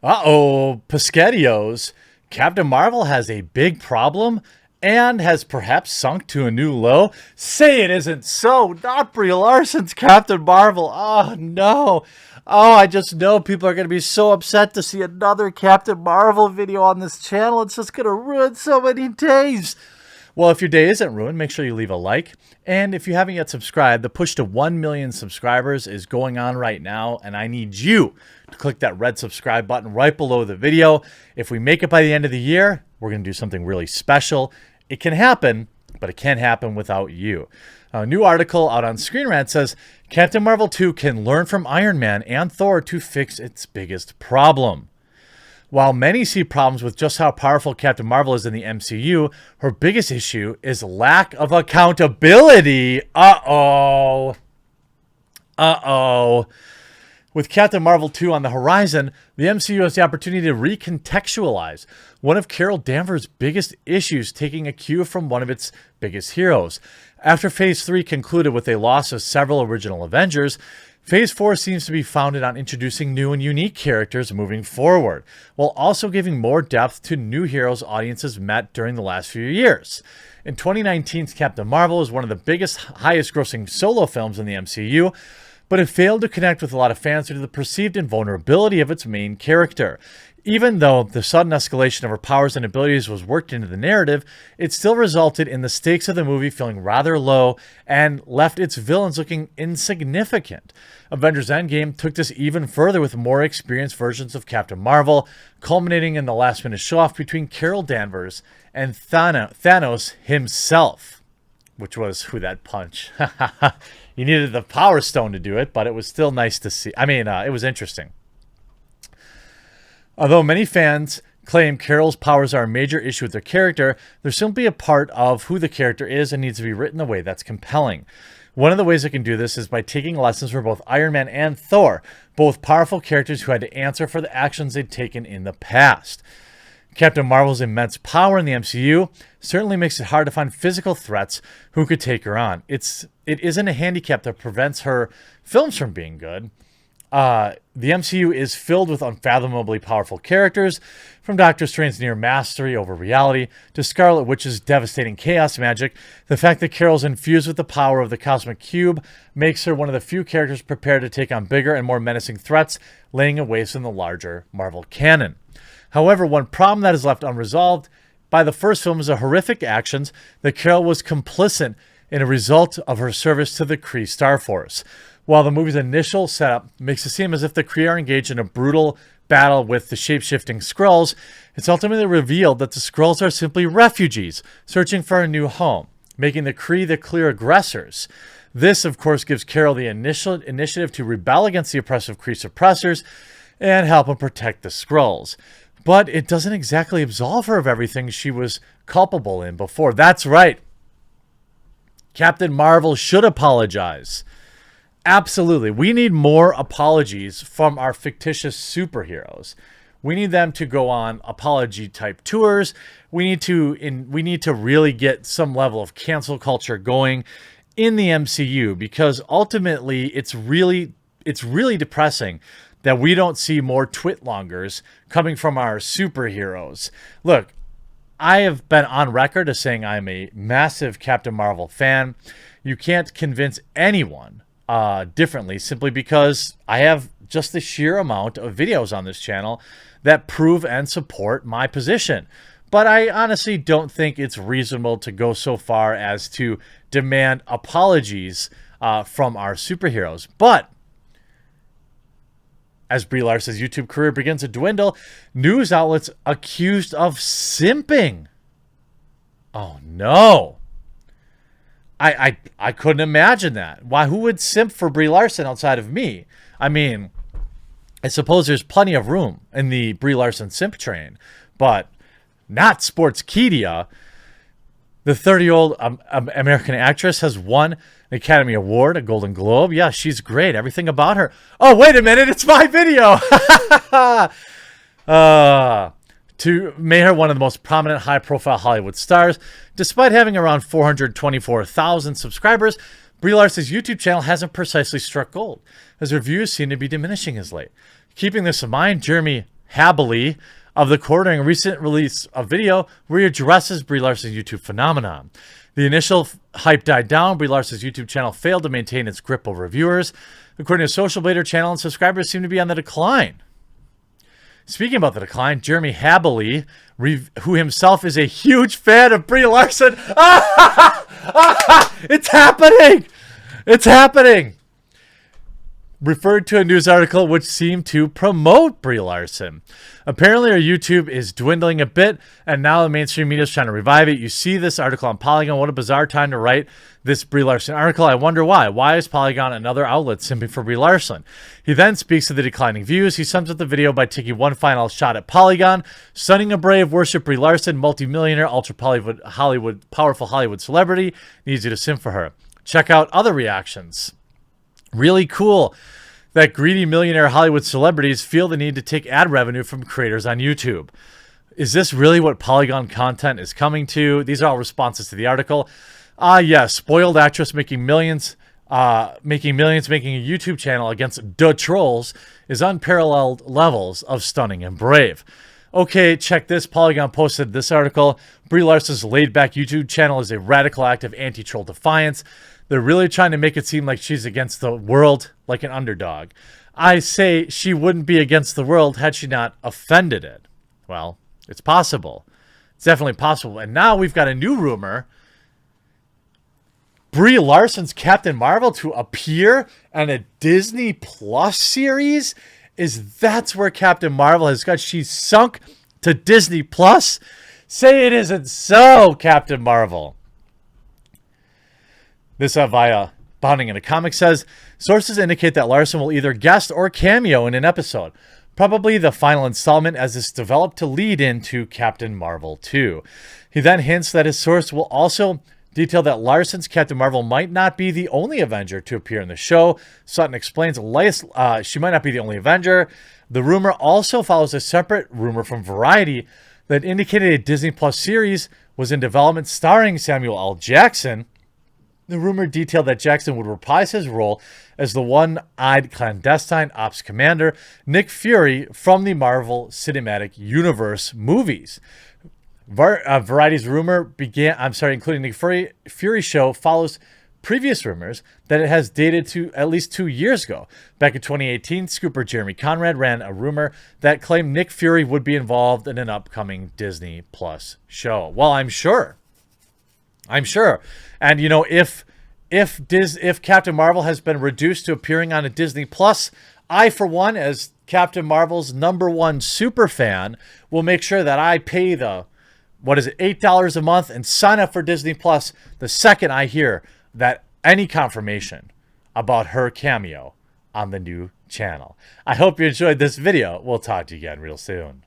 Uh-oh, Pescatios. Captain Marvel has a big problem and has perhaps sunk to a new low. Say it isn't so. Not Brie Larson's Captain Marvel. Oh, no. Oh, I just know people are going to be so upset to see another Captain Marvel video on this channel. It's just going to ruin so many days. Well, if your day isn't ruined, make sure you leave a like. And if you haven't yet subscribed, the push to 1 million subscribers is going on right now, and I need you to click that red subscribe button right below the video. If we make it by the end of the year, we're going to do something really special. It can happen, but it can't happen without you. A new article out on Screen Rant says, Captain Marvel 2 can learn from Iron Man and Thor to fix its biggest problem. While many see problems with just how powerful Captain Marvel is in the MCU, her biggest issue is lack of accountability. Uh-oh. Uh-oh. With Captain Marvel 2 on the horizon, the MCU has the opportunity to recontextualize one of Carol Danvers' biggest issues, taking a cue from one of its biggest heroes. After Phase 3 concluded with a loss of several original Avengers, Phase 4 seems to be founded on introducing new and unique characters moving forward, while also giving more depth to new heroes audiences met during the last few years. In 2019's Captain Marvel is one of the biggest, highest-grossing solo films in the MCU, but it failed to connect with a lot of fans due to the perceived invulnerability of its main character. Even though the sudden escalation of her powers and abilities was worked into the narrative, it still resulted in the stakes of the movie feeling rather low and left its villains looking insignificant. Avengers Endgame took this even further with more experienced versions of Captain Marvel, culminating in the last-minute show-off between Carol Danvers and Thanos himself, which was who that punch. You needed the Power Stone to do it, but it was still nice to see. It was interesting. Although many fans claim Carol's powers are a major issue with their character, they're simply a part of who the character is and needs to be written in a way that's compelling. One of the ways it can do this is by taking lessons from both Iron Man and Thor, both powerful characters who had to answer for the actions they'd taken in the past. Captain Marvel's immense power in the MCU certainly makes it hard to find physical threats who could take her on. It isn't a handicap that prevents her films from being good. The MCU is filled with unfathomably powerful characters, from Doctor Strange's near mastery over reality to Scarlet Witch's devastating chaos magic. The fact that Carol's infused with the power of the cosmic cube makes her one of the few characters prepared to take on bigger and more menacing threats, laying waste in the larger Marvel canon. However, one problem that is left unresolved by the first film is the horrific actions that Carol was complicit in a result of her service to the Kree Star Force. While the movie's initial setup makes it seem as if the Kree are engaged in a brutal battle with the shape-shifting Skrulls, it's ultimately revealed that the Skrulls are simply refugees searching for a new home, making the Kree the clear aggressors. This, of course, gives Carol the initial initiative to rebel against the oppressive Kree suppressors and help them protect the Skrulls. But it doesn't exactly absolve her of everything she was culpable in before. That's right. Captain Marvel should apologize. Absolutely. We need more apologies from our fictitious superheroes. We need them to go on apology type tours. We need to really get some level of cancel culture going in the MCU, because ultimately it's really depressing that we don't see more twitlongers coming from our superheroes. Look, I have been on record as saying I'm a massive Captain Marvel fan. You can't convince anyone differently, simply because I have just the sheer amount of videos on this channel that prove and support my position. But I honestly don't think it's reasonable to go so far as to demand apologies from our superheroes. But as Brie Larson's YouTube career begins to dwindle, news outlets accused of simping. Oh no. I couldn't imagine that. Why? Who would simp for Brie Larson outside of me? I mean, I suppose there's plenty of room in the Brie Larson simp train, but not Sportskeeda. The 30-year-old American actress has won an Academy Award, a Golden Globe. Yeah, she's great. Everything about her. Oh, wait a minute. It's my video. To make her one of the most prominent high-profile Hollywood stars. Despite having around 424,000 subscribers, Brie Larson's YouTube channel hasn't precisely struck gold, as her views seem to be diminishing as late. Keeping this in mind, Jeremy Habley of the Quarter in a recent release of video where he addresses Brie Larson's YouTube phenomenon. The initial hype died down. Brie Larson's YouTube channel failed to maintain its grip over viewers. According to Social Blade, her channel and subscribers seem to be on the decline. Speaking about the decline, Jeremy Habley, who himself is a huge fan of Brie Larson, it's happening! It's happening! Referred to a news article which seemed to promote Brie Larson. Apparently, her YouTube is dwindling a bit, and now the mainstream media is trying to revive it. You see this article on Polygon. What a bizarre time to write this Brie Larson article. I wonder why. Why is Polygon another outlet simping for Brie Larson? He then speaks of the declining views. He sums up the video by taking one final shot at Polygon, stunning a brave worship Brie Larson, multimillionaire, ultra powerful Hollywood celebrity, needs you to sim for her. Check out other reactions. Really cool that greedy millionaire Hollywood celebrities feel the need to take ad revenue from creators on YouTube. Is this really what Polygon content is coming to? These are all responses to the article. Yes, spoiled actress making millions, making a YouTube channel against the trolls is unparalleled levels of stunning and brave. Okay, check this. Polygon posted this article. Brie Larson's laid-back YouTube channel is a radical act of anti-troll defiance. They're really trying to make it seem like she's against the world, like an underdog. I say she wouldn't be against the world had she not offended it. Well, it's possible. It's definitely possible. And now we've got a new rumor. Brie Larson's Captain Marvel to appear in a Disney Plus series? That's where Captain Marvel has got? She's sunk to Disney Plus? Say it isn't so, Captain Marvel. This via Bounding in a Comic says, sources indicate that Larson will either guest or cameo in an episode, probably the final installment as it's developed to lead into Captain Marvel 2. He then hints that his source will also detail that Larson's Captain Marvel might not be the only Avenger to appear in the show. Sutton explains she might not be the only Avenger. The rumor also follows a separate rumor from Variety that indicated a Disney Plus series was in development starring Samuel L. Jackson. The rumor detailed that Jackson would reprise his role as the one-eyed clandestine ops commander, Nick Fury, from the Marvel Cinematic Universe movies. Variety's rumor including Nick Fury show follows previous rumors that it has dated to at least 2 years ago. Back in 2018, scooper Jeremy Conrad ran a rumor that claimed Nick Fury would be involved in an upcoming Disney Plus show. Well, I'm sure. And you know, if Captain Marvel has been reduced to appearing on a Disney Plus, I, for one, as Captain Marvel's #1 super fan, will make sure that I pay the $8 a month and sign up for Disney Plus the second I hear that any confirmation about her cameo on the new channel. I hope you enjoyed this video. We'll talk to you again real soon.